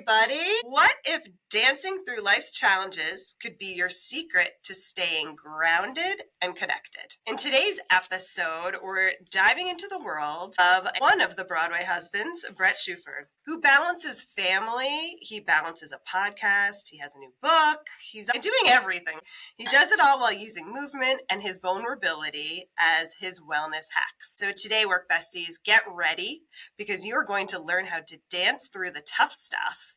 everybody. What if dancing through life's challenges could be your secret to staying grounded and connected? In today's episode, we're diving into the world of one of the Broadway husbands, Bret Shuford, who balances family, he balances a podcast, he has a new book, he's doing everything. He does it all while using movement and his vulnerability as his wellness hacks. So today, Work Besties, get ready because you are going to learn how to dance through the tough stuff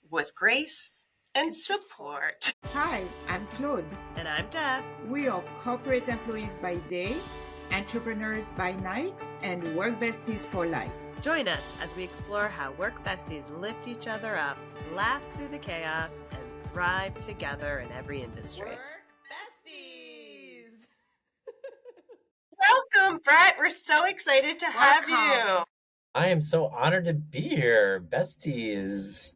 with grace and support. Hi, I'm Claude. And I'm Jess. We are corporate employees by day, entrepreneurs by night, and work besties for life. Join us as we explore how work besties lift each other up, laugh through the chaos, and thrive together in every industry. Work besties! Welcome, Bret. We're so excited to have you. I am so honored to be here, besties.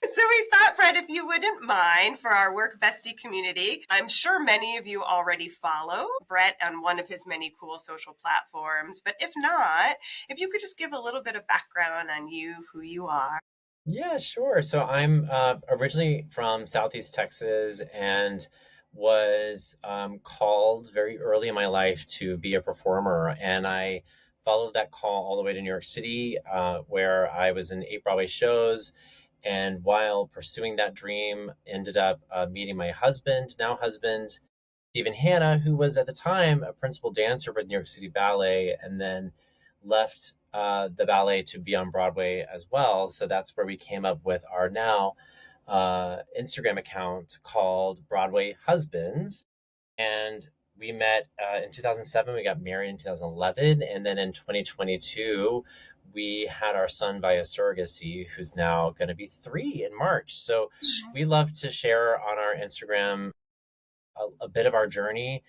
So we thought, Bret, if you wouldn't mind, for our Work Bestie community, I'm sure many of you already follow Bret on one of his many cool social platforms. But if not, if you could just give a little bit of background on you, who you are. Yeah, sure. So I'm originally from Southeast Texas and was called very early in my life to be a performer. And I followed that call all the way to New York City, where I was in 8 Broadway shows. And while pursuing that dream, ended up meeting my husband, now husband, Stephen Hanna, who was at the time a principal dancer with New York City Ballet, and then left the ballet to be on Broadway as well. So that's where we came up with our now Instagram account called Broadway Husbands. And we met in 2007, we got married in 2011. And then in 2022, we had our son via surrogacy, who's now going to be 3 in March. So we love to share on our Instagram a bit of our journey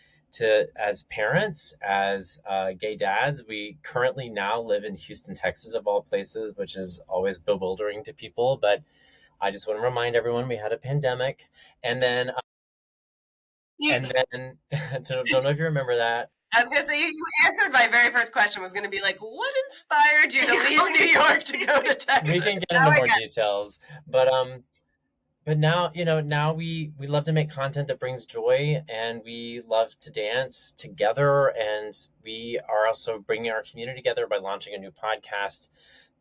as parents, as gay dads. We currently now live in Houston, Texas, of all places, which is always bewildering to people. But I just want to remind everyone we had a pandemic. And then, don't know if you remember that. I was going to say, you answered my very first question, was going to be like, what inspired you to leave New York to go to Texas? We can get into more details. But now, now we love to make content that brings joy, and we love to dance together. And we are also bringing our community together by launching a new podcast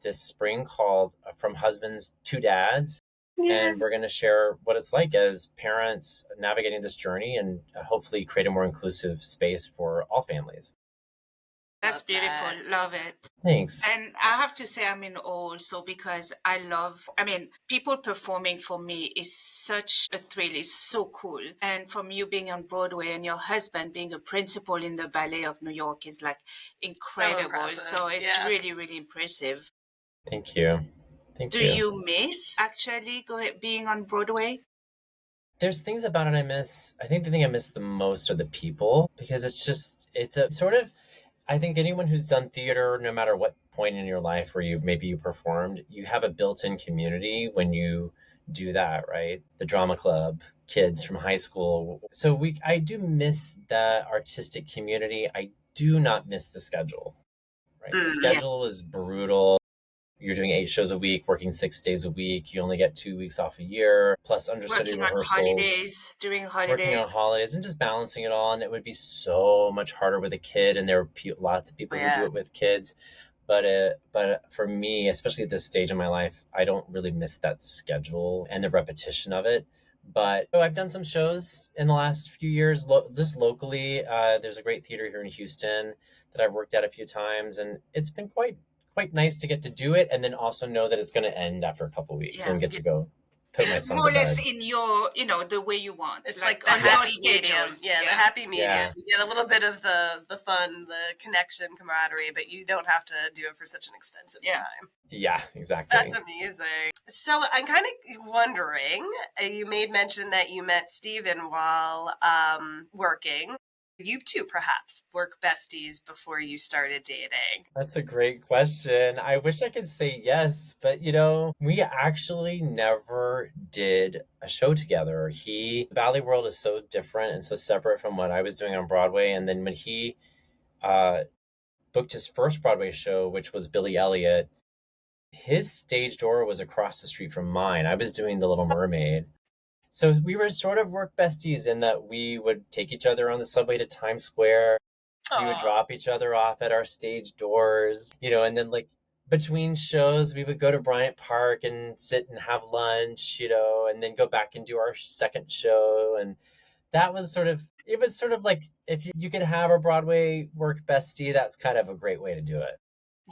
this spring called From Husbands to Dads. Yeah. And we're going to share what it's like as parents navigating this journey and hopefully create a more inclusive space for all families. That's beautiful. Love it. Thanks. And I have to say I'm in awe also because people performing for me is such a thrill. It's so cool. And from you being on Broadway and your husband being a principal in the Ballet of New York is like incredible. So it's really, really impressive. Thank you. Do you miss actually being on Broadway? There's things about it I miss. I think the thing I miss the most are the people, because it's a sort of, I think anyone who's done theater, no matter what point in your life where you performed, you have a built-in community when you do that, right? The drama club, kids from high school. So I do miss the artistic community. I do not miss the schedule, right? The schedule is brutal. You're doing 8 shows a week, working 6 days a week. You only get 2 weeks off a year, plus understudy rehearsals. Doing working on holidays, and just balancing it all. And it would be so much harder with a kid. And there are lots of people who do it with kids. But for me, especially at this stage in my life, I don't really miss that schedule and the repetition of it. But I've done some shows in the last few years, just locally. There's a great theater here in Houston that I've worked at a few times, and it's been quite nice to get to do it, and then also know that it's going to end after a couple of weeks and get to go put my son to bed. More or less in your, the way you want. It's like the happy medium. Yeah, the happy medium. Yeah. You get a little bit of the fun, the connection, camaraderie, but you don't have to do it for such an extensive time. Yeah, exactly. That's amazing. So I'm kind of wondering, you made mention that you met Stephen while working. You two perhaps work besties before you started dating? That's a great question. I wish I could say yes, but we actually never did a show together. The ballet world is so different and so separate from what I was doing on Broadway. And then when he booked his first Broadway show, which was Billy Elliot, his stage door was across the street from mine. I was doing The Little Mermaid. So we were sort of work besties in that we would take each other on the subway to Times Square. We would Oh, drop each other off at our stage doors, and then like between shows, we would go to Bryant Park and sit and have lunch, and then go back and do our second show. And it was sort of like if you could have a Broadway work bestie, that's kind of a great way to do it.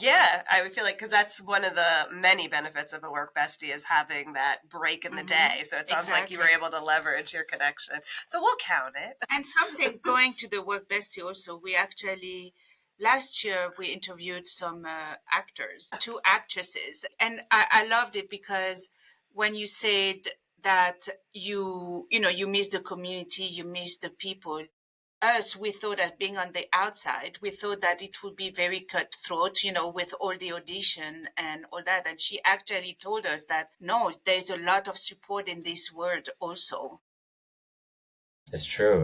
yeah, I would feel like because that's one of the many benefits of a work bestie is having that break in the day. So it sounds like you were Exactly. able to leverage your connection. So we'll count it. And something going to the work bestie also, we actually last year we interviewed some actors, two actresses, and I loved it because when you said that you miss the community, you miss the people. Us, we thought that being on the outside, we thought that it would be very cutthroat, with all the audition and all that. And she actually told us that no, there's a lot of support in this world also. It's true.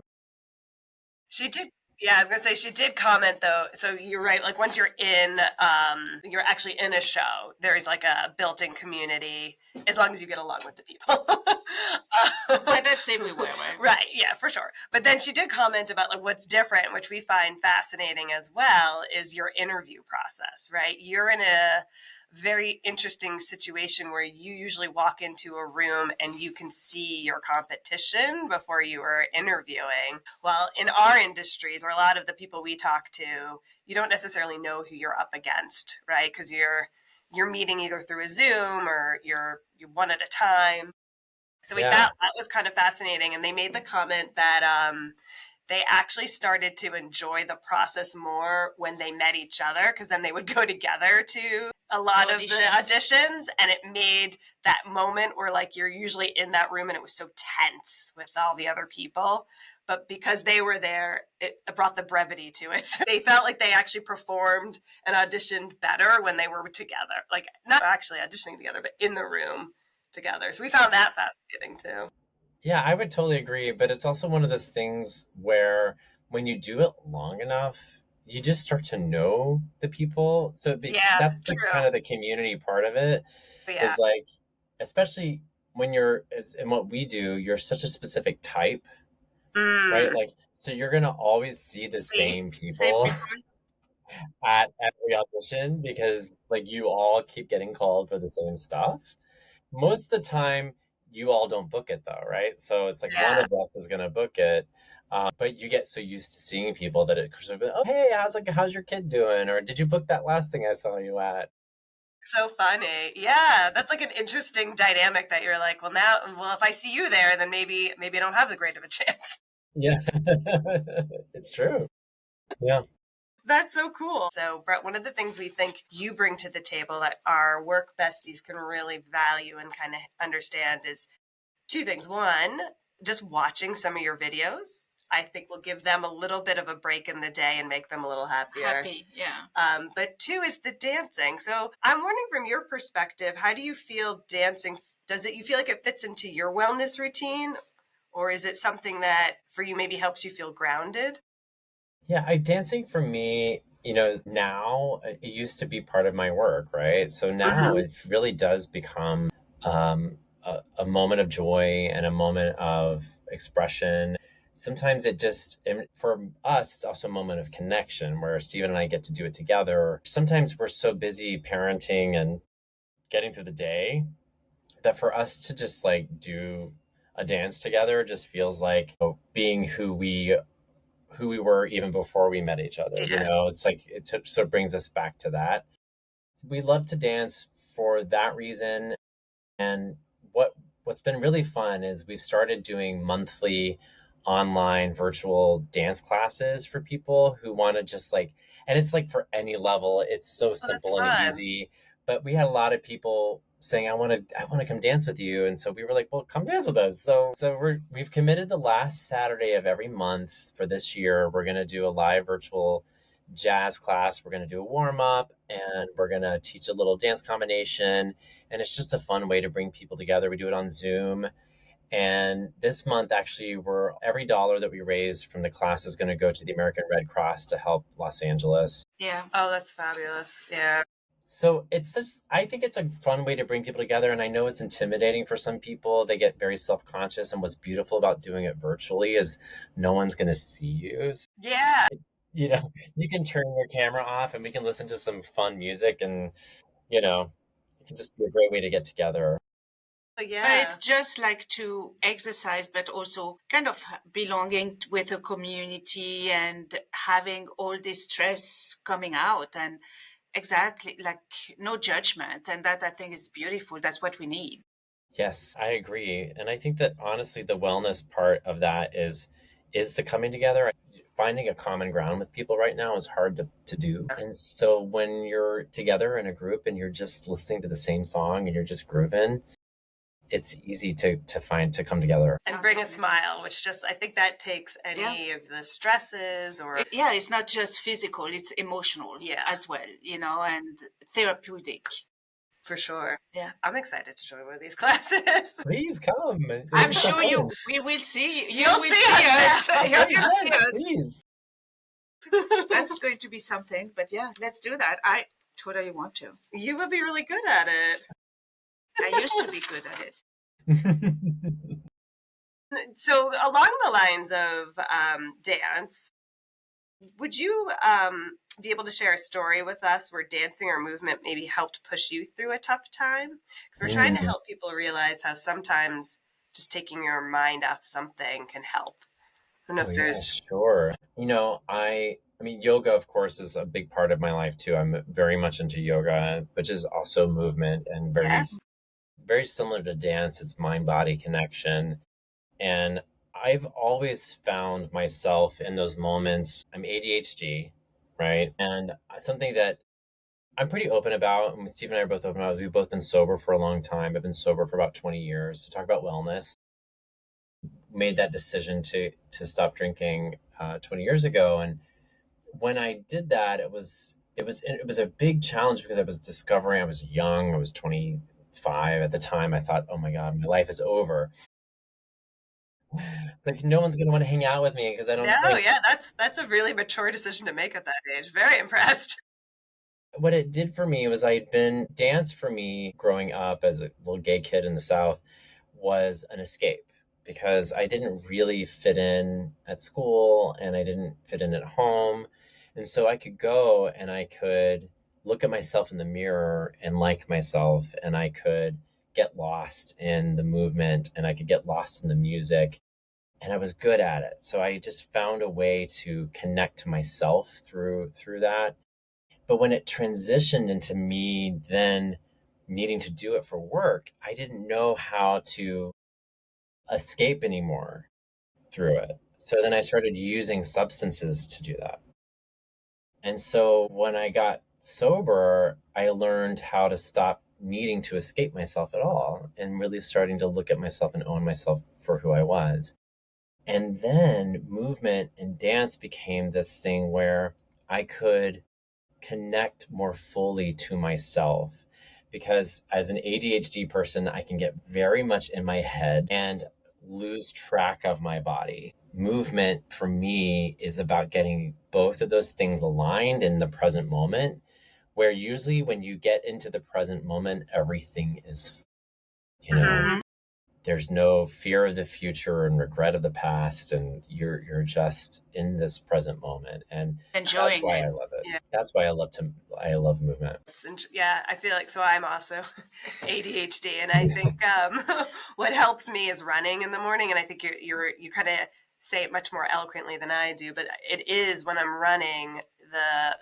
She did. Yeah, I was gonna say she did comment though. So you're right. Like once you're actually in a show. There's like a built-in community as long as you get along with the people. But that's everywhere, right? Right. Yeah, for sure. But then she did comment about like what's different, which we find fascinating as well, is your interview process. Right. You're in a very interesting situation where you usually walk into a room and you can see your competition before you are interviewing. Well, in our industries, or a lot of the people we talk to, you don't necessarily know who you're up against, right? Because you're meeting either through a Zoom or you're one at a time. So we Yeah. thought that was kind of fascinating, and they made the comment that they actually started to enjoy the process more when they met each other because then they would go together to a lot of the auditions, and it made that moment where like you're usually in that room and it was so tense with all the other people, but because they were there, it brought the brevity to it. So they felt like they actually performed and auditioned better when they were together, like not actually auditioning together but in the room together. So we found that fascinating too. Yeah, I would totally agree, but it's also one of those things where when you do it long enough, you just start to know the people. Yeah, That's the true. kind of the community part of it Yeah. is like, especially when in what we do, you're such a specific type, right? Mm. Like, so you're gonna always see the See, same Same people people. at every audition because like you all keep getting called for the same stuff. Most of the time, you all don't book it though, right? So it's like one yeah. of us is gonna book it, but you get so used to seeing people that it sort of, oh hey, how's your kid doing, or did you book that last thing I saw you at? So funny. Yeah, that's like an interesting dynamic that you're like, well, if I see you there, then maybe I don't have the great of a chance. Yeah, it's true. Yeah, That's so cool. So, Brett, one of the things we think you bring to the table that our work besties can really value and kind of understand is two things. One, just watching some of your videos, I think will give them a little bit of a break in the day and make them a little happier. Happy, yeah. But two is the dancing. So I'm wondering from your perspective, how do you feel dancing? You feel like it fits into your wellness routine, or is it something that for you maybe helps you feel grounded? yeah. Dancing for me, now it used to be part of my work, right? So now Mm-hmm. it really does become a moment of joy and a moment of expression. Sometimes and for us, it's also a moment of connection where Steven and I get to do it together. Sometimes we're so busy parenting and getting through the day that for us to just like do a dance together just feels like being who we were even before we met each other. Yeah. It's like so it brings us back to that. We love to dance for that reason. And what's been really fun is we've started doing monthly online virtual dance classes for people who want to just like, and it's like for any level. It's so Oh, that's simple and fun. easy. But we had a lot of people saying, I want to come dance with you. And so we were like, well, come dance with us. So we've committed the last Saturday of every month for this year. We're going to do a live virtual jazz class. We're going to do a warm up and we're going to teach a little dance combination, and it's just a fun way to bring people together. We do it on Zoom. And this month, actually, we're every dollar that we raise from the class is going to go to the American Red Cross to help Los Angeles. Yeah. Oh, that's fabulous. Yeah. So it's just, I think it's a fun way to bring people together. And I know it's intimidating for some people. They get very self conscious. And what's beautiful about doing it virtually is no one's going to see you. Yeah. You know, you can turn your camera off and we can listen to some fun music and, you know, it can just be a great way to get together. But Yeah. it's just like to exercise, but also kind of belonging with a community and having all this stress coming out and exactly like no judgment. And that I think is beautiful. That's what we need. Yes, I agree. And I think that honestly the wellness part of that is the coming together. Finding a common ground with people right now is hard to do. And so when you're together in a group and you're just listening to the same song and you're just grooving, it's easy to find to come together. And bring a smile, which just, I think that takes any of the stresses or. Yeah, it's not just physical, it's emotional as well, you know, and therapeutic. For sure. Yeah. I'm excited to join one of these classes. Please come. I'm sure we will see. You'll see us. You'll see Yes, us. please. That's going to be something. But yeah, let's do that. I totally want to. You would be really good at it. I used to be good at it. So along the lines of dance, would you be able to share a story with us where dancing or movement maybe helped push you through a tough time? Because we're trying to help people realize how sometimes just taking your mind off something can help. I don't know if there's. Sure. You know, I mean, yoga, of course, is a big part of my life too. I'm very much into yoga, which is also movement and very similar to dance. It's mind body connection. And I've always found myself in those moments. I'm ADHD, right? And something that I'm pretty open about, and Steve and I are both open about, we've both been sober for a long time. I've been sober for about 20 years to talk about wellness. Made that decision to stop drinking 20 years ago. And when I did that, it was a big challenge because I was discovering, I was young, I was 25 at the time. I thought, oh my God, my life is over. It's like no one's gonna want to hang out with me because I don't drink. Yeah, that's a really mature decision to make at that age. Very impressed. What it did for me was I'd been dance for me growing up as a little gay kid in the South was an escape because I didn't really fit in at school and I didn't fit in at home. And so I could go and I could look at myself in the mirror and like myself and I could get lost in the movement and I could get lost in the music and I was good at it. So I just found a way to connect to myself through that. But when it transitioned into me then needing to do it for work, I didn't know how to escape anymore through it. So then I started using substances to do that. And so when I got sober, I learned how to stop needing to escape myself at all and really starting to look at myself and own myself for who I was. And then movement and dance became this thing where I could connect more fully to myself. Because as an ADHD person, I can get very much in my head and lose track of my body. Movement for me is about getting both of those things aligned in the present moment, where usually when you get into the present moment, everything is, there's no fear of the future and regret of the past and you're just in this present moment and enjoying that's why it. I love it. Yeah. That's why I love movement. Yeah, I feel like so I'm also ADHD and I think what helps me is running in the morning and I think you kind of say it much more eloquently than I do, but it is when I'm running the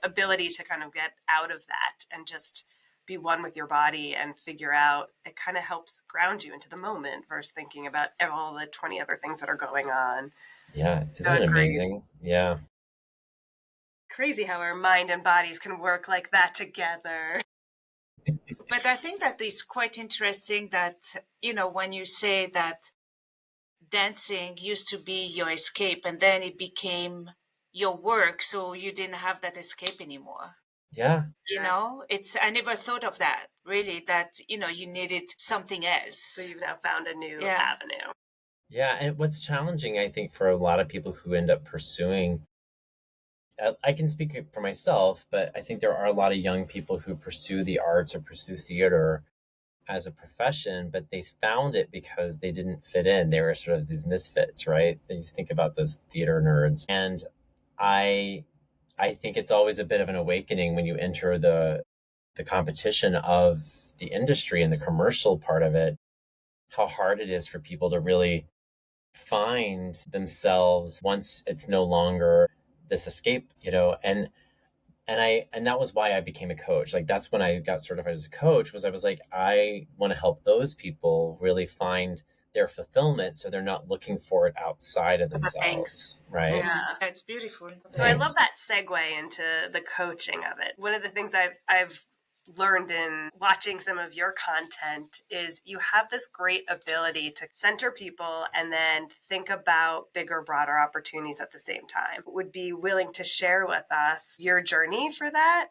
ability to kind of get out of that and just be one with your body and figure out, it kind of helps ground you into the moment versus thinking about all the 20 other things that are going on. Yeah, isn't it amazing? Yeah. Crazy how our mind and bodies can work like that together. But I think that is quite interesting that, when you say that dancing used to be your escape and then it became your work, so you didn't have that escape anymore. Yeah. I never thought of that really, that, you needed something else. So you've now found a new avenue. Yeah. And what's challenging, I think, for a lot of people who end up pursuing I can speak for myself, but I think there are a lot of young people who pursue the arts or pursue theater as a profession, but they found it because they didn't fit in. They were sort of these misfits, right? And you think about those theater nerds. And I I think it's always a bit of an awakening when you enter the competition of the industry and the commercial part of it, how hard it is for people to really find themselves once it's no longer this escape, and that was why I became a coach. Like that's when I got certified as a coach, was I was like, I want to help those people really find their fulfillment so they're not looking for it outside of Other things. themselves, right? Yeah. That's beautiful. So I Thanks. love that segue into the coaching of it. One of the things I've learned in watching some of your content is you have this great ability to center people and then think about bigger, broader opportunities at the same time. Would be willing to share with us your journey for that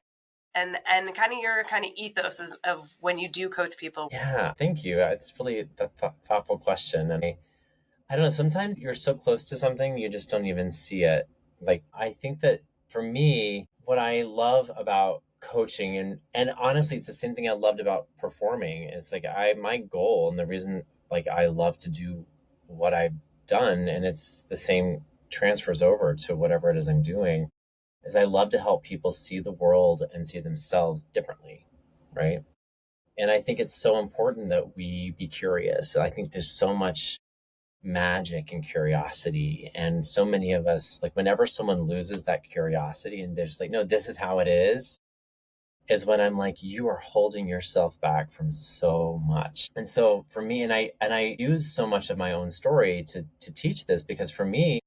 and kind of your kind of ethos of when you do coach people. Yeah, thank you. It's really a thoughtful question. And I don't know, sometimes you're so close to something, you just don't even see it. Like, I think that for me, what I love about coaching, and honestly, it's the same thing I loved about performing. It's like my goal and the reason like I love to do what I've done, and it's the same transfers over to whatever it is I'm doing, is I love to help people see the world and see themselves differently, right? And I think it's so important that we be curious. I think there's so much magic and curiosity. And so many of us, like whenever someone loses that curiosity and they're just like, no, this is how it is when I'm like, you are holding yourself back from so much. And so for me, and I use so much of my own story to teach this, because for me,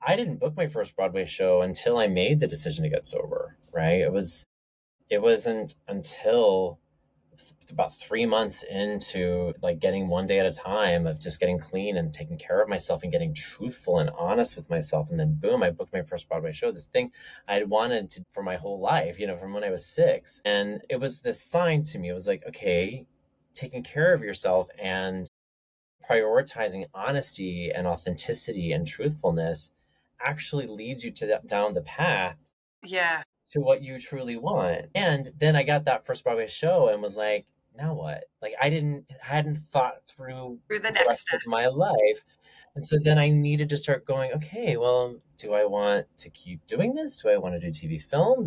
I didn't book my first Broadway show until I made the decision to get sober, right? It wasn't until about 3 months into like getting one day at a time of just getting clean and taking care of myself and getting truthful and honest with myself. And then boom, I booked my first Broadway show, this thing I had wanted to for my whole life, from when I was 6. And it was this sign to me. It was like, okay, taking care of yourself and prioritizing honesty and authenticity and truthfulness actually leads you to down the path Yeah. to what you truly want. And then I got that first Broadway show and was like, now what? Like hadn't thought through Through the the next rest step. of my life. And so then I needed to start going, okay, well, do I want to keep doing this? Do I want to do TV film?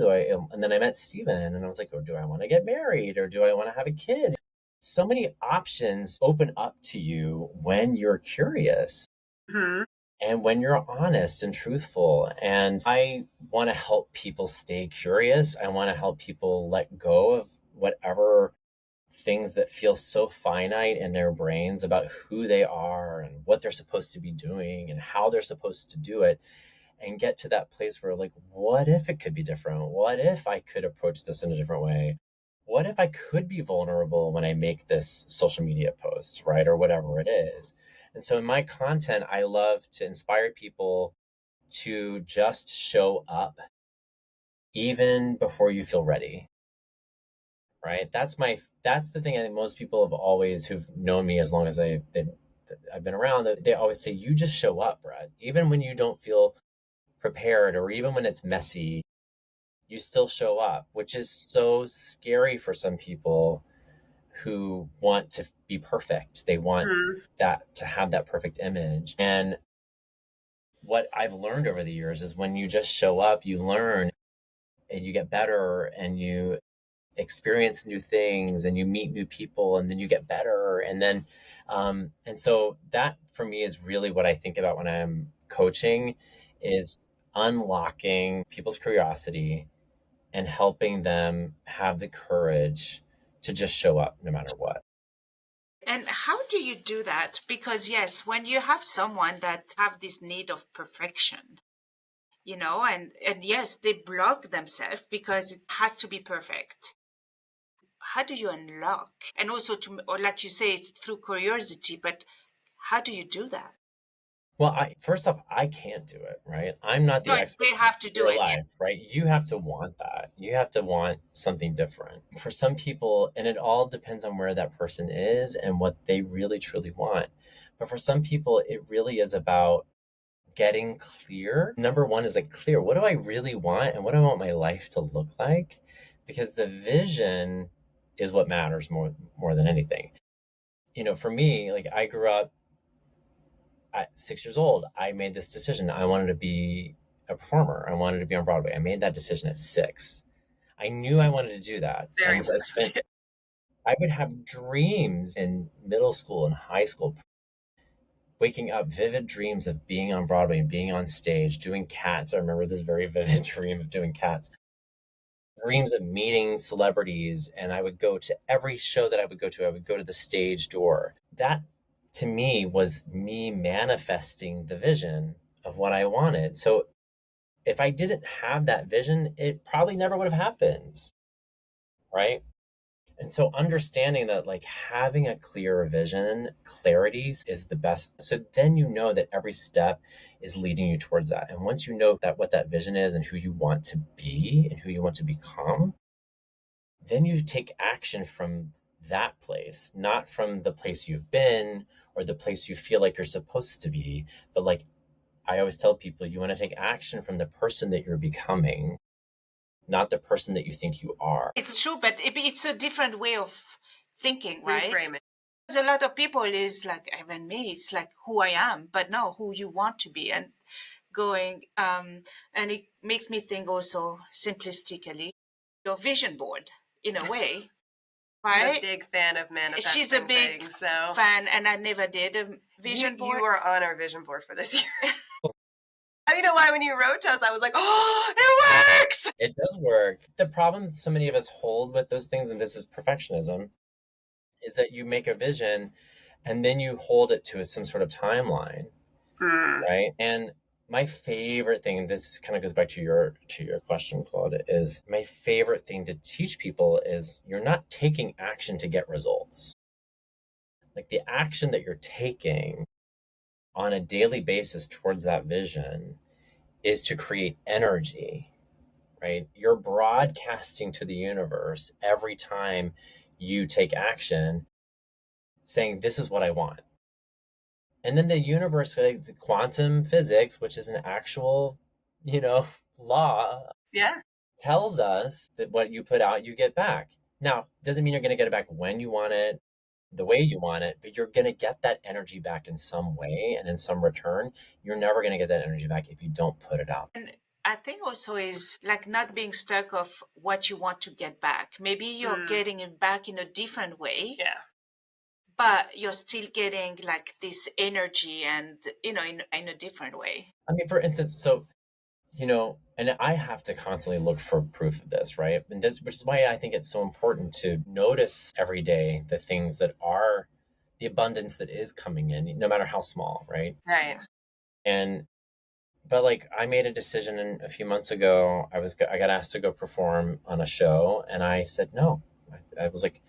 And then I met Steven and I was like, oh, do I want to get married or do I want to have a kid? So many options open up to you when you're curious. Mm-hmm. And when you're honest and truthful. And I want to help people stay curious. I want to help people let go of whatever things that feel so finite in their brains about who they are and what they're supposed to be doing and how they're supposed to do it, and get to that place where, like, what if it could be different? What if I could approach this in a different way? What if I could be vulnerable when I make this social media post, right? Or whatever it is. And so in my content, I love to inspire people to just show up even before you feel ready, right? That's the thing I think most people have always, who've known me as long as I've been around, they always say, you just show up, Brett. Even when you don't feel prepared or even when it's messy, you still show up, which is so scary for some people who want to be perfect. They want Mm-hmm. that to have that perfect image. And what I've learned over the years is when you just show up, you learn and you get better and you experience new things and you meet new people and then you get better. And so that for me is really what I think about when I'm coaching, is unlocking people's curiosity and helping them have the courage to just show up no matter what. And how do you do that? Because yes, when you have someone that have this need of perfection, and yes, they block themselves because it has to be perfect. How do you unlock? And also or like you say, it's through curiosity, but how do you do that? Well, first off, I can't do it, right? I'm not the No, expert they have to in do your it, yeah. life, right? You have to want that. You have to want something different. For some people, and it all depends on where that person is and what they really truly want. But for some people, it really is about getting clear. Number one is like clear. What do I really want and what do I want my life to look like? Because the vision is what matters more than anything. For me, like I grew up at 6 years old. I made this decision. I wanted to be a performer. I wanted to be on Broadway. I made that decision at 6. I knew I wanted to do that. Very And so I would have dreams in middle school and high school, waking up, vivid dreams of being on Broadway and being on stage, doing Cats. I remember this very vivid dream of doing Cats. Dreams of meeting celebrities, and I would go to every show that I would go to. I would go to the stage door. That, to me, was me manifesting the vision of what I wanted. So if I didn't have that vision, it probably never would have happened, right? And so understanding that like having a clear vision, clarity is the best. So then you know that every step is leading you towards that. And once you know that what that vision is and who you want to be and who you want to become, then you take action from that place, not from the place you've been or the place you feel like you're supposed to be. But like I always tell people, you want to take action from the person that you're becoming, not the person that you think you are. It's true, but it's a different way of thinking, right? reframe it. There's a lot of people is like, even me, it's like who I am, but no, who you want to be. And going, and it makes me think also simplistically, your vision board in a way, I'm right? a big fan of manifesting. She's a big things, so fan, and I never did a vision board. You are on our vision board for this year. You know why when you wrote to us, I was like, oh, it works! It does work. The problem so many of us hold with those things, and this is perfectionism, is that you make a vision and then you hold it to some sort of timeline, right? And my favorite thing, this kind of goes back to your question, Claude, is my favorite thing to teach people is you're not taking action to get results. Like the action that you're taking on a daily basis towards that vision is to create energy, right? You're broadcasting to the universe every time you take action saying, this is what I want. And then the universe, like the quantum physics, which is an actual, law, tells us that what you put out, you get back. Now, doesn't mean you're going to get it back when you want it, the way you want it, but you're going to get that energy back in some way and in some return. You're never going to get that energy back if you don't put it out. And I think also is like not being stuck of what you want to get back. Maybe you're getting it back in a different way. Yeah. But you're still getting like this energy and, in a different way. I mean, for instance, and I have to constantly look for proof of this, right? And this, which is why I think it's so important to notice every day the things that are the abundance that is coming in, no matter how small, right? Right. But like I made a decision a few months ago. I got asked to go perform on a show, and I said no. I was like,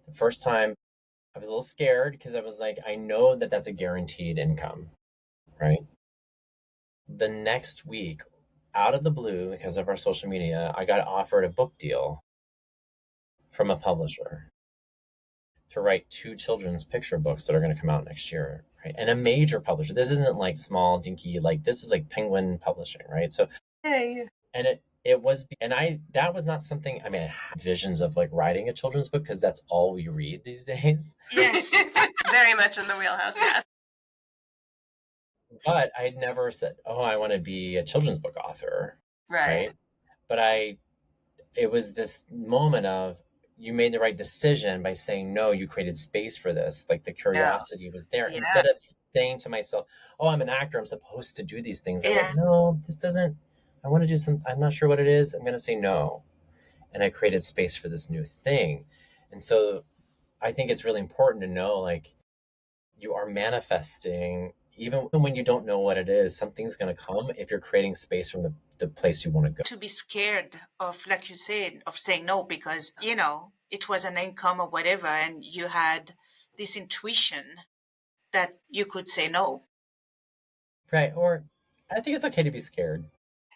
the first time I was a little scared because I was like, I know that that's a guaranteed income, right? The next week, out of the blue, because of our social media, I got offered a book deal from a publisher to write 2 children's picture books that are going to come out next year, right? And a major publisher. This isn't like small, dinky, like this is like Penguin Publishing, right? So, and that was not something, I mean, I had visions of like writing a children's book because that's all we read these days. Yes. Very much in the wheelhouse, yes. But I had never said, oh, I want to be a children's book author. Right. But it was this moment of, you made the right decision by saying no. You created space for this. Like the curiosity was there. Instead of saying to myself, oh, I'm an actor, I'm supposed to do these things. I went, no, this doesn't, I want to do I'm not sure what it is. I'm going to say no. And I created space for this new thing. And so I think it's really important to know, like, you are manifesting, even when you don't know what it is, something's going to come if you're creating space from the place you want to go. To be scared of, like you said, of saying no because, it was an income or whatever, and you had this intuition that you could say no. Right. Or I think it's okay to be scared.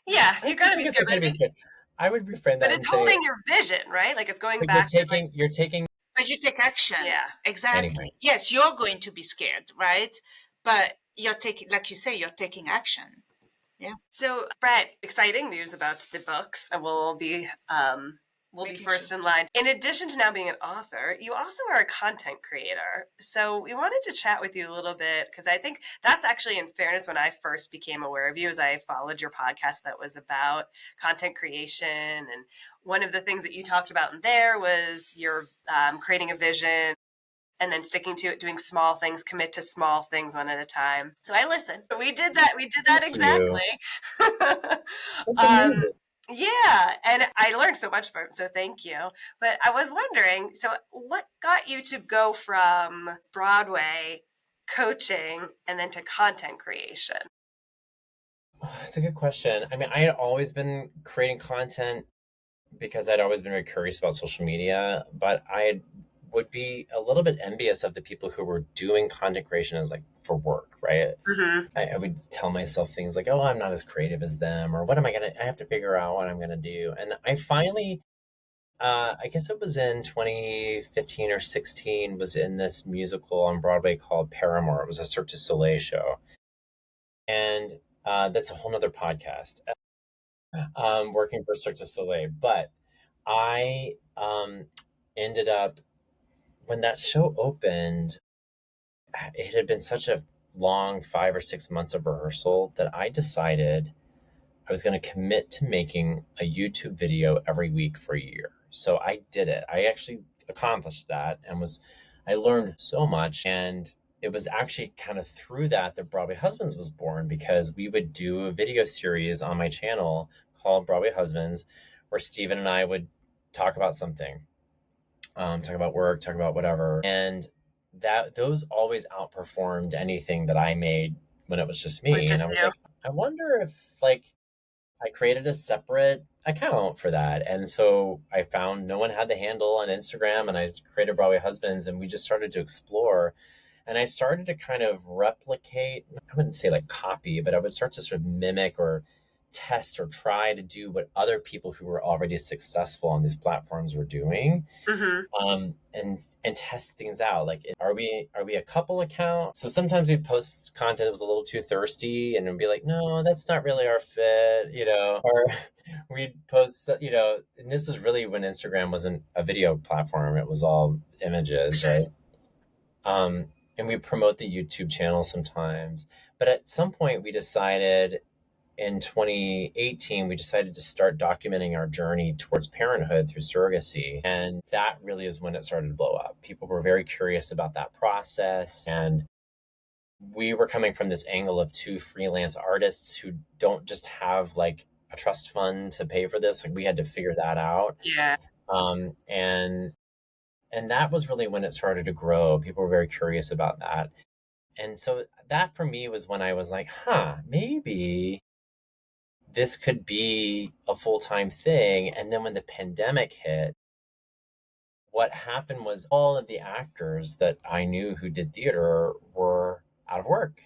Yeah, you got to be scared. I would reframe that. But it's holding your vision, right? Like it's going back. You're taking. But you take action. Yeah, exactly. Anyway. Yes, you're going to be scared, right? But you're taking, like you say, you're taking action. Yeah. So, Bret, exciting news about the books, and we'll be first in line. In addition to now being an author, you also are a content creator. So we wanted to chat with you a little bit because I think that's actually, in fairness, when I first became aware of you, as I followed your podcast that was about content creation. And one of the things that you talked about in there was your creating a vision and then sticking to it, doing small things, commit to small things one at a time. So I listened. We did that. We did that Thank exactly. That's amazing. Yeah, and I learned so much from it, so thank you. But I was wondering, so what got you to go from Broadway coaching and then to content creation? It's a good question. I mean, I had always been creating content because I'd always been very curious about social media, but I would be a little bit envious of the people who were doing content creation as like for work, right? Mm-hmm. I would tell myself things like, "Oh, I'm not as creative as them," or "What am I gonna? I have to figure out what I'm gonna do." And I finally, I guess it was in 2015 or 16, was in this musical on Broadway called Paramore. It was a Cirque du Soleil show, and that's a whole nother podcast. Working for Cirque du Soleil, but I ended up when that show opened, it had been such a long 5 or 6 months of rehearsal that I decided I was going to commit to making a YouTube video every week for a year. So I did it. I actually accomplished that and I learned so much. And it was actually kind of through that Broadway Husbands was born, because we would do a video series on my channel called Broadway Husbands, where Steven and I would talk about something, talk about work, talk about whatever. And those always outperformed anything that I made when it was just me. And I was like, I wonder if like I created a separate account for that. And so I found no one had the handle on Instagram, and I created Broadway Husbands, and we just started to explore. And I started to kind of replicate, I wouldn't say like copy, but I would start to sort of mimic or test or try to do what other people who were already successful on these platforms were doing. Mm-hmm. And test things out. Like, are we a couple account? So sometimes we'd post content that was a little too thirsty, and it'd be like, no, that's not really our fit, or we'd post, and this is really when Instagram wasn't a video platform, it was all images, right? And we promote the YouTube channel sometimes, but at some point we decided in 2018, we decided to start documenting our journey towards parenthood through surrogacy. And that really is when it started to blow up. People were very curious about that process. And we were coming from this angle of two freelance artists who don't just have like a trust fund to pay for this. Like, we had to figure that out. Yeah. And that was really when it started to grow. People were very curious about that. And so that for me was when I was like, maybe this could be a full-time thing. And then when the pandemic hit, what happened was all of the actors that I knew who did theater were out of work.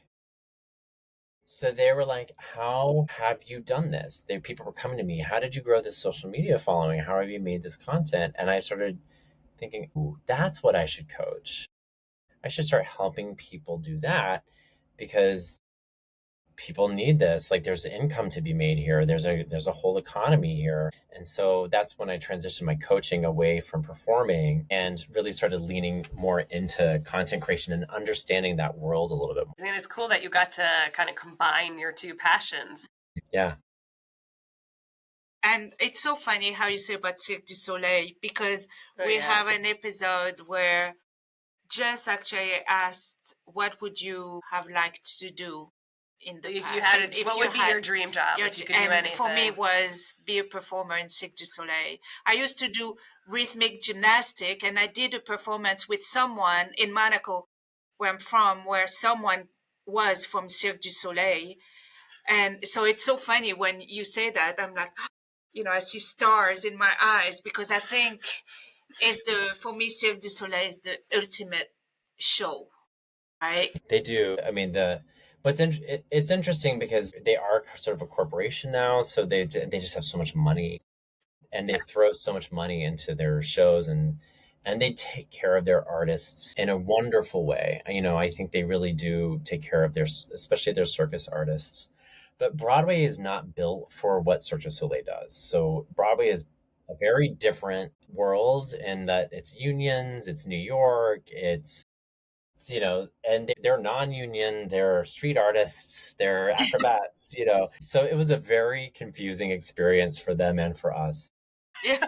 So they were like, how have you done this? People were coming to me, how did you grow this social media following? How have you made this content? And I started thinking, ooh, that's what I should coach. I should start helping people do that, because people need this. Like, there's income to be made here. There's a whole economy here. And so that's when I transitioned my coaching away from performing and really started leaning more into content creation and understanding that world a little bit more. And it's cool that you got to kind of combine your two passions. Yeah. And it's so funny how you say about Cirque du Soleil, because we have an episode where Jess actually asked, what would you have liked to do in the past? If you had what would be your dream job if you could do anything? For me, was be a performer in Cirque du Soleil. I used to do rhythmic gymnastic, and I did a performance with someone in Monaco, where I'm from, where someone was from Cirque du Soleil. And so it's so funny when you say that. I'm like, I see stars in my eyes, because I think for me, Cirque du Soleil is the ultimate show, right? They do. I mean, it's interesting because they are sort of a corporation now, so they just have so much money, and they throw so much money into their shows, and and they take care of their artists in a wonderful way. I think they really do take care of especially their circus artists. But Broadway is not built for what Cirque du Soleil does. So Broadway is a very different world in that it's unions, it's New York, and they're non-union, they're street artists, they're acrobats. So it was a very confusing experience for them and for us. Yeah.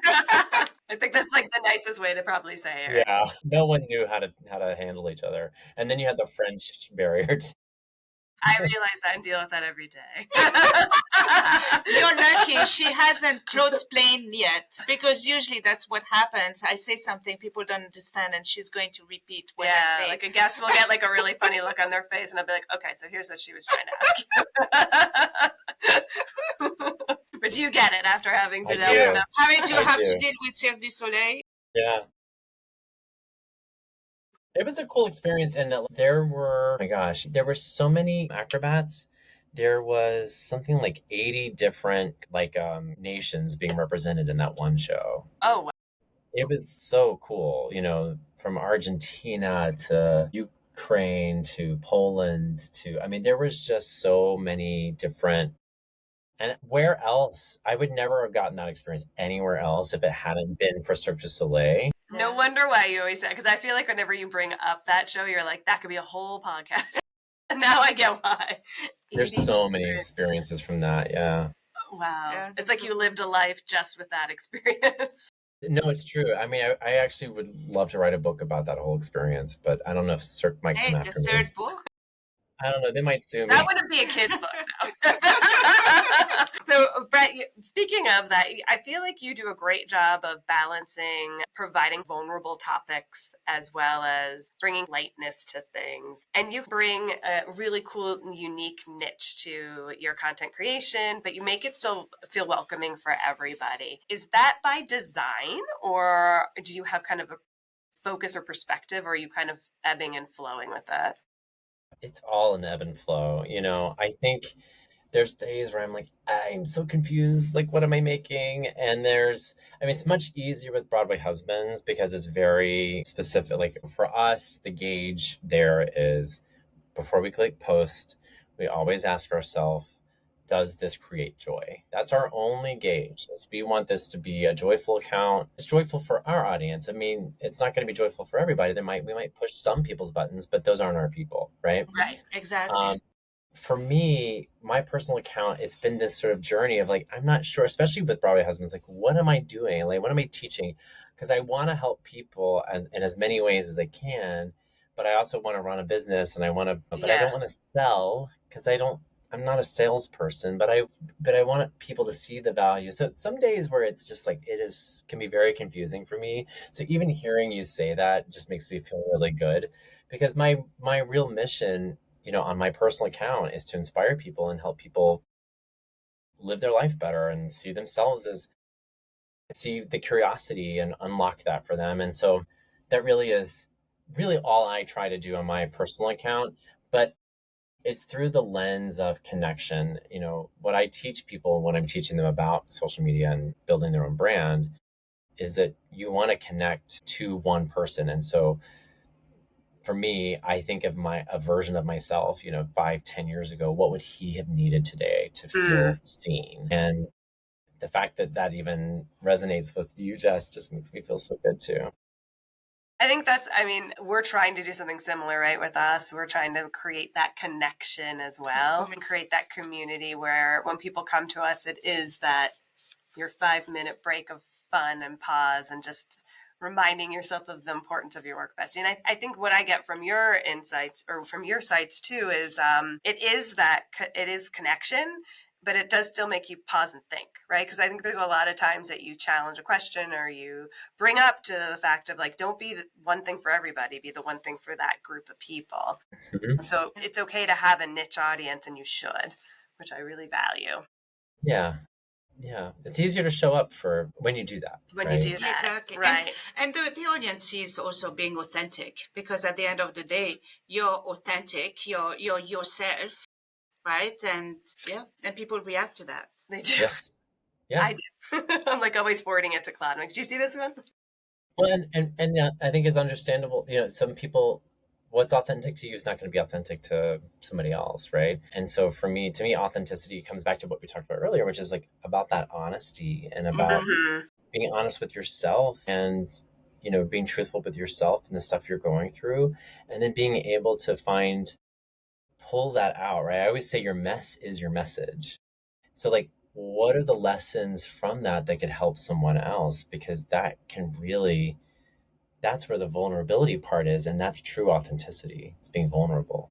I think that's like the nicest way to probably say it. Right? Yeah, no one knew how to handle each other. And then you had the French barrier. I realize that and deal with that every day. You're lucky she hasn't clothes plane yet, because usually that's what happens. I say something people don't understand, and she's going to repeat what I say. Like a guest will get like a really funny look on their face, and I'll be like, okay, so here's what she was trying to ask. But you get it after having to have to deal with Cirque du Soleil. Yeah. It was a cool experience, and that there were, oh my gosh, there were so many acrobats. There was something like 80 different nations being represented in that one show. Oh, wow. It was so cool, from Argentina to Ukraine to Poland I mean, there was just so many different. And where else? I would never have gotten that experience anywhere else if it hadn't been for Cirque du Soleil. No wonder why you always say, because I feel like whenever you bring up that show, you're like, that could be a whole podcast. And now I get why. There's so many experiences from that, yeah. Wow. Yeah, it's like you lived a life just with that experience. No, it's true. I mean, I actually would love to write a book about that whole experience, but I don't know if Cirque might come after me. The third book? I don't know. They might sue me. That wouldn't be a kid's book, though. So, Bret, speaking of that, I feel like you do a great job of balancing providing vulnerable topics as well as bringing lightness to things. And you bring a really cool, unique niche to your content creation, but you make it still feel welcoming for everybody. Is that by design, or do you have kind of a focus or perspective, or are you kind of ebbing and flowing with that? It's all an ebb and flow. I think there's days where I'm like, I'm so confused. Like, what am I making? And it's much easier with Broadway Husbands because it's very specific. Like for us, the gauge there is before we click post, we always ask ourselves, does this create joy? That's our only gauge. We want this to be a joyful account. It's joyful for our audience. I mean, it's not going to be joyful for everybody. We might push some people's buttons, but those aren't our people, right? Right, exactly. For me, my personal account, it's been this sort of journey of like, I'm not sure, especially with Broadway Husbands, like, what am I doing? Like, what am I teaching? Because I want to help people in as many ways as I can, but I also want to run a business and I don't want to sell because I'm not a salesperson, but I want people to see the value. So some days where it's just like, can be very confusing for me. So even hearing you say that just makes me feel really good, because my real mission, on my personal account is to inspire people and help people live their life better and see the curiosity and unlock that for them. And so that really is all I try to do on my personal account, but it's through the lens of connection. What I teach people when I'm teaching them about social media and building their own brand is that you want to connect to one person. And so for me, I think of a version of myself, 5-10 years ago, what would he have needed today to feel seen? And the fact that even resonates with you, Jess, just makes me feel so good too. I think we're trying to do something similar, right? With us, we're trying to create that connection as well and create that community where when people come to us, it is that your 5-minute break of fun and pause and just reminding yourself of the importance of your work, Bestie. And I think what I get from your insights or from your sites too is it is connection, but it does still make you pause and think, right? Because I think there's a lot of times that you challenge a question or you bring up to the fact of like, don't be the one thing for everybody, be the one thing for that group of people. Mm-hmm. So it's okay to have a niche audience, and you should, which I really value. Yeah. Yeah, it's easier to show up for when you do that. When you do that. Exactly. Right. And the audience sees also being authentic, because at the end of the day, you're authentic, you're yourself, right? And people react to that. They do. Yes. Yeah. I do. I'm like always forwarding it to Claude. Like, did you see this one? Well, and yeah, I think it's understandable. Some people, what's authentic to you is not going to be authentic to somebody else, right? And so to me, authenticity comes back to what we talked about earlier, which is like about that honesty and about Mm-hmm. being honest with yourself and being truthful with yourself and the stuff you're going through, and then being able to pull that out, right? I always say your mess is your message. So, like, what are the lessons from that could help someone else? Because that's where the vulnerability part is. And that's true authenticity. It's being vulnerable.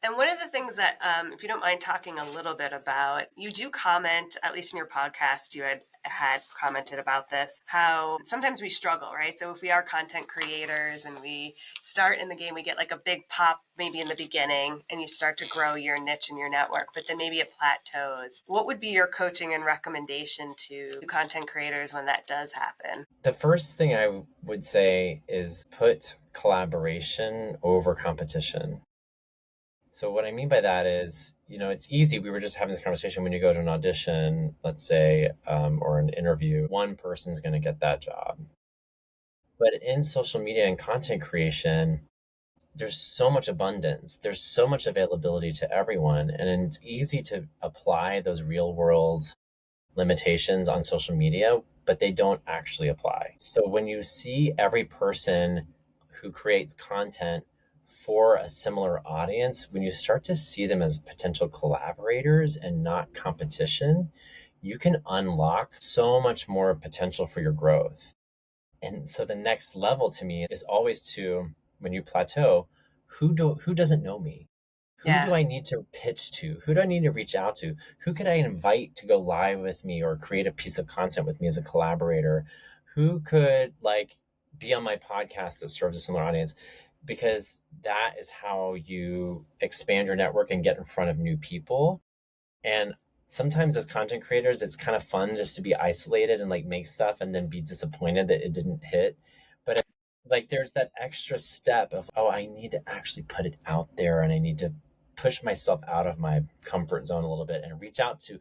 And one of the things that, if you don't mind talking a little bit about, you do comment, at least in your podcast, you had commented about this, how sometimes we struggle, right? So if we are content creators and we start in the game, we get like a big pop maybe in the beginning and you start to grow your niche and your network, but then maybe it plateaus. What would be your coaching and recommendation to content creators when that does happen? The first thing I would say is put collaboration over competition. So what I mean by that is, it's easy. We were just having this conversation when you go to an audition, let's say, or an interview, one person's going to get that job. But in social media and content creation, there's so much abundance. There's so much availability to everyone. And it's easy to apply those real world limitations on social media, but they don't actually apply. So when you see every person who creates content for a similar audience, when you start to see them as potential collaborators and not competition, you can unlock so much more potential for your growth. And so the next level to me is always when you plateau, who doesn't know me? Who do Yeah. I need to pitch to? Who do I need to reach out to? Who could I invite to go live with me or create a piece of content with me as a collaborator? Who could be on my podcast that serves a similar audience? Because that is how you expand your network and get in front of new people. And sometimes as content creators, it's kind of fun just to be isolated and make stuff and then be disappointed that it didn't hit. But there's that extra step of, oh, I need to actually put it out there and I need to push myself out of my comfort zone a little bit and reach out to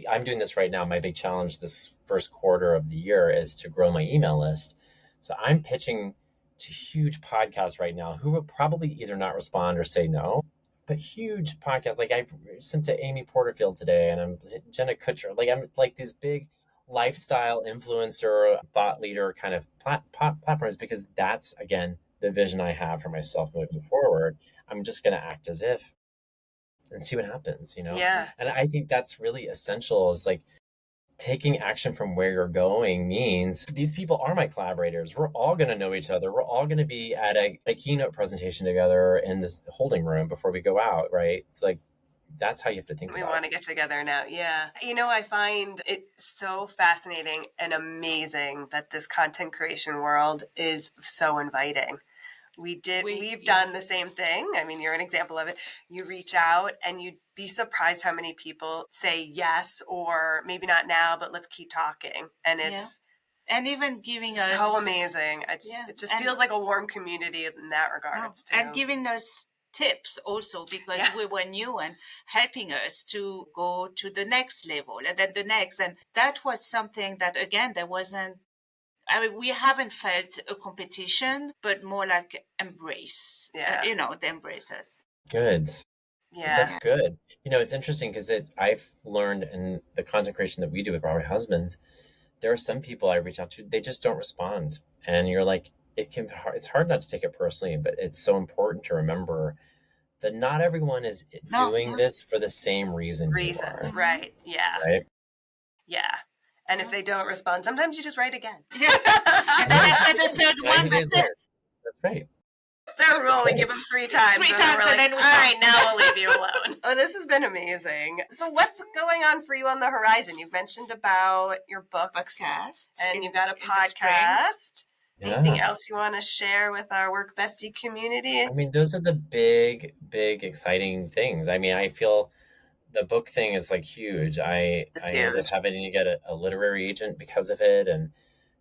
I'm doing this right now. My big challenge this first quarter of the year is to grow my email list. So I'm pitching to huge podcasts right now who will probably either not respond or say no, but huge podcasts. Like I sent to Amy Porterfield today and I'm Jenna Kutcher. I'm like these big lifestyle influencer, thought leader kind of platforms, because that's, again, the vision I have for myself moving forward. I'm just going to act as if and see what happens. Yeah. And I think that's really essential, is taking action from where you're going means these people are my collaborators. We're all going to know each other. We're all going to be at a keynote presentation together in this holding room before we go out, right? It's that's how you have to think We about want it. to get together now. Yeah. I find it so fascinating and amazing that this content creation world is so inviting. We've done the same thing. I mean, you're an example of it. You reach out and you'd be surprised how many people say yes, or maybe not now, but let's keep talking. And it's and even giving so us amazing. It just feels like a warm community in that regards too. and giving us tips also, because we were new, and helping us to go to the next level and then the next. And that was something that, again, there wasn't. I mean, we haven't felt a competition, but more like embrace. They embrace us. Good. Yeah. That's good. It's interesting because I've learned in the content creation that we do with Broadway Husbands, there are some people I reach out to, they just don't respond. And you're like, it's hard not to take it personally, but it's so important to remember that not everyone is doing this for the same reasons you are. Right. Yeah. Right. Yeah. And if they don't respond, sometimes you just write again. Yeah. And then after the third one, that's it. That's right. It's our rule. We give them 3 times. And then all right, now we'll leave you alone. Oh, this has been amazing. So what's going on for you on the horizon? You've mentioned about your books. Podcast. And you've got a podcast. Anything else you want to share with our Work Bestie community? I mean, those are the big, exciting things. I mean, I feel the book thing is huge. I ended up having to get a literary agent because of it. And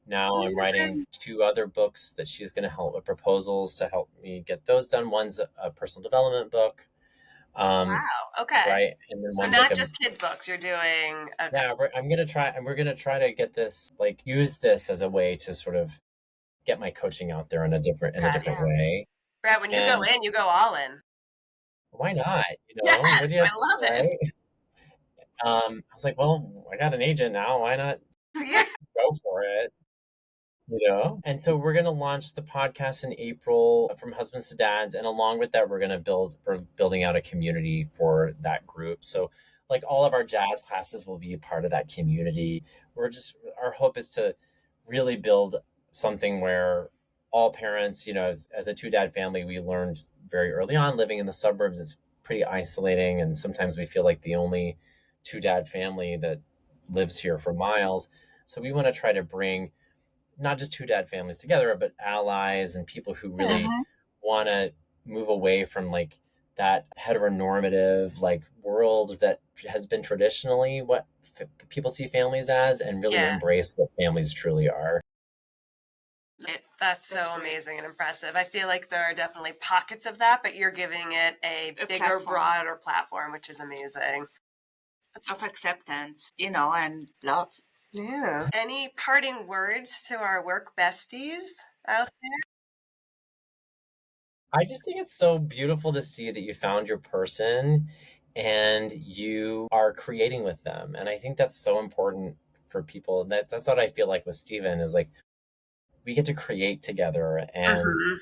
now I'm writing 2 other books that she's going to help with proposals to help me get those done. One's a personal development book. Um, Wow. Okay. right, and then So one's like not a just kids' books. You're doing. Okay. yeah. We're gonna try to get this like use this as a way to sort of get my coaching out there in a Okay. different Yeah. way. Brett, when you go And in, you go all in. why not? What Yes, do you have, I love it. right? I was like, well, I got an agent now. Why not Yeah. go for it? And so we're going to launch the podcast in April from husbands to dads, and along with that we're building out a community for that group. So like all of our jazz classes will be a part of that community. Our hope is to really build something where all parents, as a two dad family, we learned very early on living in the suburbs is pretty isolating, and sometimes we feel like the only two dad family that lives here for miles. So we want to try to bring not just two dad families together, but allies and people who really Mhm. want to move away from like that heteronormative like world that has been traditionally what people see families as, and really Yeah. embrace what families truly are. That's That's so great. amazing and impressive. I feel like there are definitely pockets of that, but you're giving it a bigger, platform. broader platform, which is amazing. Of acceptance, and love. Yeah. Any parting words to our work besties out I just think it's so beautiful to see that you found your person and you are creating with them. And I think that's so important for people. That's what I feel like with Steven is like we get to create together. there? And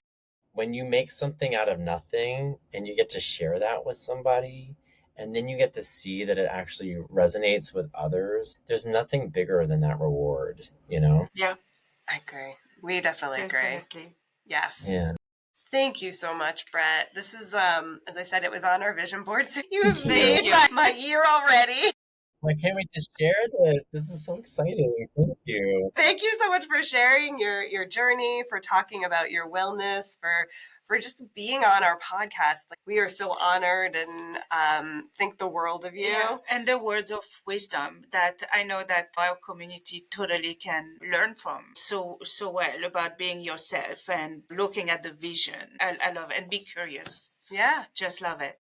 when you make something out of nothing and you get to share that with somebody, and then you get to see that it actually resonates with others, there's nothing bigger than that reward. Yeah, I agree. We definitely agree. definitely. Yes. Yeah. Thank you so much, Brett. This is, as I said, it was on our vision board, so you have Thank made my year already. I can't wait to share this. This is so exciting. Thank you. Thank you so much for sharing your journey, for talking about your wellness, for just being on our podcast. Like, we are so honored and think the world of you. Yeah, and the words of wisdom that I know that our community totally can learn from so well about being yourself and looking at the vision. I love it. And be curious. Yeah. Just love it.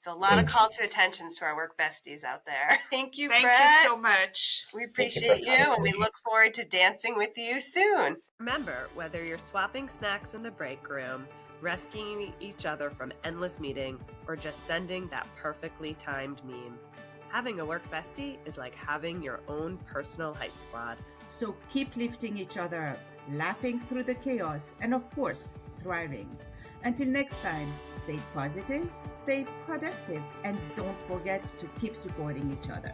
So a lot Thank of call to attentions to our work besties out there. Thank you, Thank Brett. you so much. We Thank you for appreciate you, having and we me. look forward to dancing with you soon. Remember, whether you're swapping snacks in the break room, rescuing each other from endless meetings, or just sending that perfectly timed meme, having a work bestie is like having your own personal hype squad. So keep lifting each other up, laughing through the chaos, and of course, thriving. Until next time, stay positive, stay productive, and don't forget to keep supporting each other.